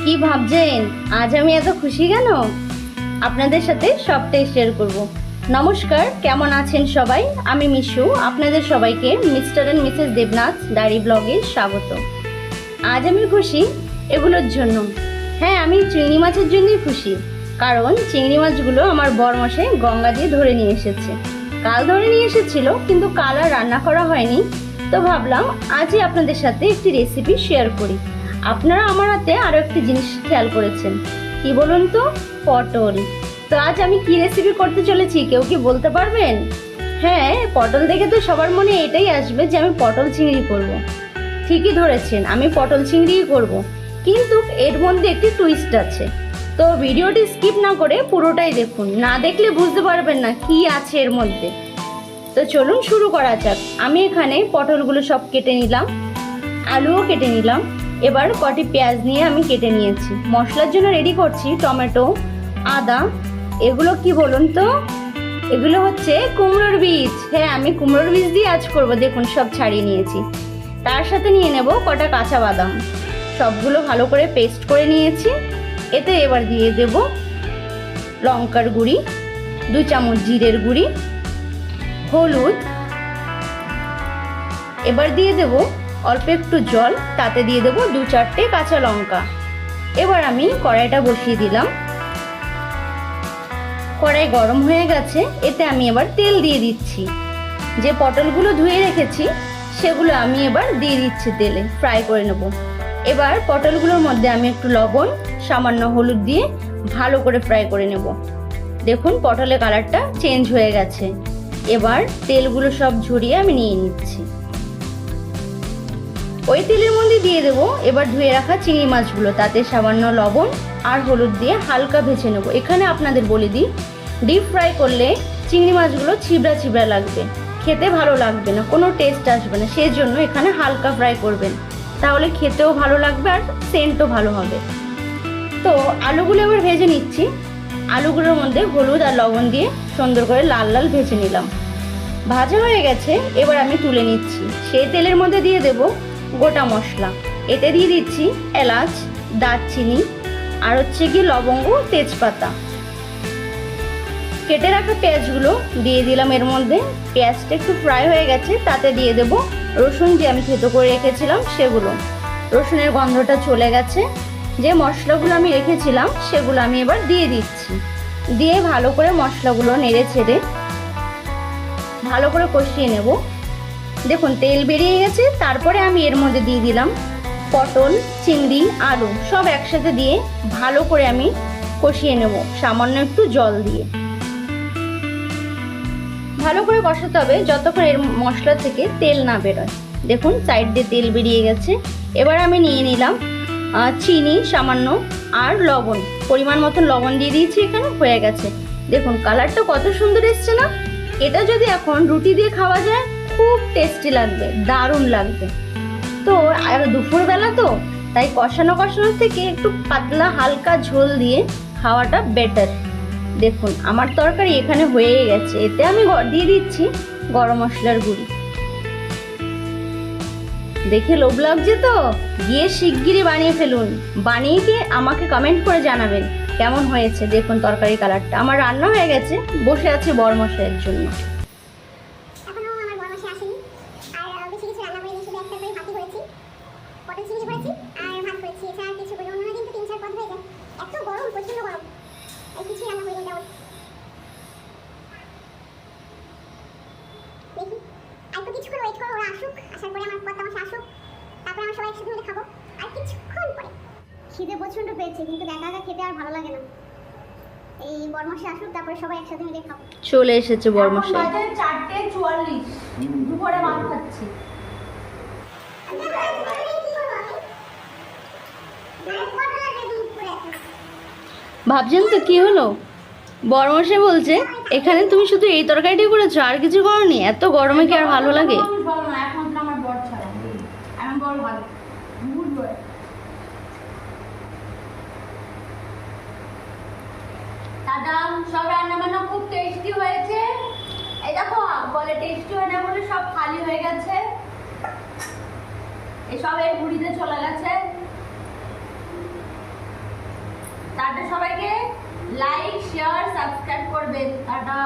কি ভাবছেন আজ আমি এত খুশি কেন? আপনাদের সাথে সবটাই শেয়ার করব। নমস্কার, কেমন আছেন সবাই? আমি মিশু, আপনাদের সবাইকে Mr and Mrs Debnath diary ব্লগে স্বাগত। আজ আমি খুশি এগুলোর জন্য। হ্যাঁ, আমি চিংড়ি মাছের জন্যই খুশি, কারণ চিংড়ি মাছগুলো আমার বরমশাই গঙ্গা দিয়ে ধরে নিয়ে এসেছে। কাল ধরে নিয়ে এসেছিল, কিন্তু কাল আর রান্না করা হয়নি। তো ভাবলাম আজই আপনাদের সাথে একটি রেসিপি শেয়ার করি। আপনারা আমার হাতে আরও একটি জিনিস খেয়াল করেছেন, কি বলুন তো? পটল। তো আজ আমি কি রেসিপি করতে চলেছি কেউ কি বলতে পারবেন? হ্যাঁ, পটল দেখে তো সবার মনে এটাই আসবে যে আমি পটল চিংড়ি করব। ঠিকই ধরেছেন, আমি পটল চিংড়িই করব, কিন্তু এর মধ্যে একটি টুইস্ট আছে। তো ভিডিওটি স্কিপ না করে পুরোটাই দেখুন, না দেখলে বুঝতে পারবেন না কি আছে এর মধ্যে। তো চলুন শুরু করা যাক। আমি এখানে পটলগুলো সব কেটে নিলাম, আলুও কেটে নিলাম। এবার কটি পেঁয়াজ নিয়ে আমি কেটে নিয়েছি। মশলার জন্য রেডি করছি টমেটো, আদা। এগুলো কি বলুন তো? এগুলো হচ্ছে কুমড়োর বীজ। হ্যাঁ, আমি কুমড়োর বীজ দিয়ে আজ করব। দেখুন সব ছাড়িয়ে নিয়েছি। তার সাথে নিয়ে নেব কটা কাঁচা বাদাম। সবগুলো ভালো করে পেস্ট করে নিয়েছি। এতে এবার দিয়ে দেব লঙ্কার গুঁড়ি, 2 চামচ জিরের গুঁড়ি, হলুদ। এবার দিয়ে দেব অল্প একটু জল, তাতে দিয়ে দেবো 2-4টে কাঁচা লঙ্কা। এবার আমি কড়াইটা বসিয়ে দিলাম। কড়াই গরম হয়ে গেছে, এতে আমি এবার তেল দিয়ে দিচ্ছি। যে পটলগুলো ধুয়ে রেখেছি সেগুলো আমি এবার দিয়ে দিচ্ছি তেলে, ফ্রাই করে নেব। এবার পটলগুলোর মধ্যে আমি একটু লবণ, সামান্য হলুদ দিয়ে ভালো করে ফ্রাই করে নেব। দেখুন পটলের কালারটা চেঞ্জ হয়ে গেছে। এবার তেলগুলো সব ঝরিয়ে আমি নিয়ে নিচ্ছি। ওই তেলের মধ্যে দিয়ে দেবো এবার ধুয়ে রাখা চিংড়ি মাছগুলো, তাতে সামান্য লবণ আর হলুদ দিয়ে হালকা ভেজে নেবো। এখানে আপনাদের বলে দিই, ডিপ ফ্রাই করলে চিংড়ি মাছগুলো ছিবড়া ছিবড়া লাগবে, খেতে ভালো লাগবে না, কোনো টেস্ট আসবে না। সেই জন্য এখানে হালকা ফ্রাই করবেন, তাহলে খেতেও ভালো লাগবে আর সেন্টও ভালো হবে। তো আলুগুলো এবার ভেজে নিচ্ছি। আলুগুলোর মধ্যে হলুদ আর লবণ দিয়ে সুন্দর করে লাল লাল ভেজে নিলাম। ভাজা হয়ে গেছে, এবার আমি তুলে নিচ্ছি। সেই তেলের মধ্যে দিয়ে দেব গোটা মশলা। এতে দিয়ে দিচ্ছি এলাচ, দারচিনি আর হচ্ছে কি লবঙ্গ, তেজপাতা। কেটে রাখা পেঁয়াজগুলো দিয়ে দিলাম এর মধ্যে। পেঁয়াজটা একটু ফ্রাই হয়ে গেছে, তাতে দিয়ে দেব রসুন যে আমি থেতো করে রেখেছিলাম সেগুলো। রসুনের গন্ধটা চলে গেছে। যে মশলাগুলো আমি রেখেছিলাম সেগুলো আমি এবার দিয়ে দিচ্ছি। দিয়ে ভালো করে মশলাগুলো নেড়ে ছেড়ে ভালো করে কষিয়ে নেব। দেখুন তেল বেরিয়ে গেছে। তারপরে আমি এর মধ্যে দিয়ে দিলাম পটল, চিংড়ি, আলু সব একসাথে দিয়ে ভালো করে আমি কষিয়ে নেব, সামান্য একটু জল দিয়ে। ভালো করে কষাতে হবে যতক্ষণ এর মশলা থেকে তেল না বেরোয়। দেখুন সাইড দিয়ে তেল বেরিয়ে গেছে। এবার আমি নিয়ে নিলাম চিনি সামান্য আর লবণ, পরিমাণ মতন লবণ দিয়ে দিয়েছি। এখানে হয়ে গেছে। দেখুন কালারটা কত সুন্দর এসছে না? এটা যদি এখন রুটি দিয়ে খাওয়া যায় খুব টেস্টি লাগবে, দারুণ লাগবে। তো আর দুপুরবেলা তো, তাই কষানো কষানোর থেকে একটু পাতলা হালকা ঝোল দিয়ে খাওয়াটা বেটার। দেখুন আমার তরকারি এখানে হয়ে গেছে। এতে আমি দিয়ে দিচ্ছি গরম মশলার গুঁড়ি। দেখে লোভ লাগছে তো? গিয়ে শিগগিরই বানিয়ে ফেলুন। বানিয়ে গিয়ে আমাকে কমেন্ট করে জানাবেন কেমন হয়েছে। দেখুন তরকারি কালারটা আমার রান্না হয়ে গেছে, বসে আছে বরমশাইয়ের জন্য। খিদে প্রচন্ড পেয়েছে, কিন্তু একা একা খেতে আর ভালো লাগে না। এই বরমশাই আসুক, তারপরে সবাই একসাথে মিলে খাবো। চলে এসেছে বরমশাই। 4:44 দুপুরে ভাত খাচ্ছি। ভাবছেন তো কি হলো? বরমশাই বলছে এখানে তুমি শুধু এই তরকারিটাই করেছো, আর কিছু করোনি? এত গরমে কি আর ভালো লাগে? এখন আমার বর ছাড়া আমার বর ভালো বুঝলো। দাদা সব রান্না বান্না খুব টেস্টি হয়েছে। এই দেখো বলে টেস্টি হয় না বলে সব খালি হয়ে গেছে, এসব এই বুড়িতে চলে গেছে। টাটা সবাইকে, লাইক শেয়ার সাবস্ক্রাইব করবেন, টাটা।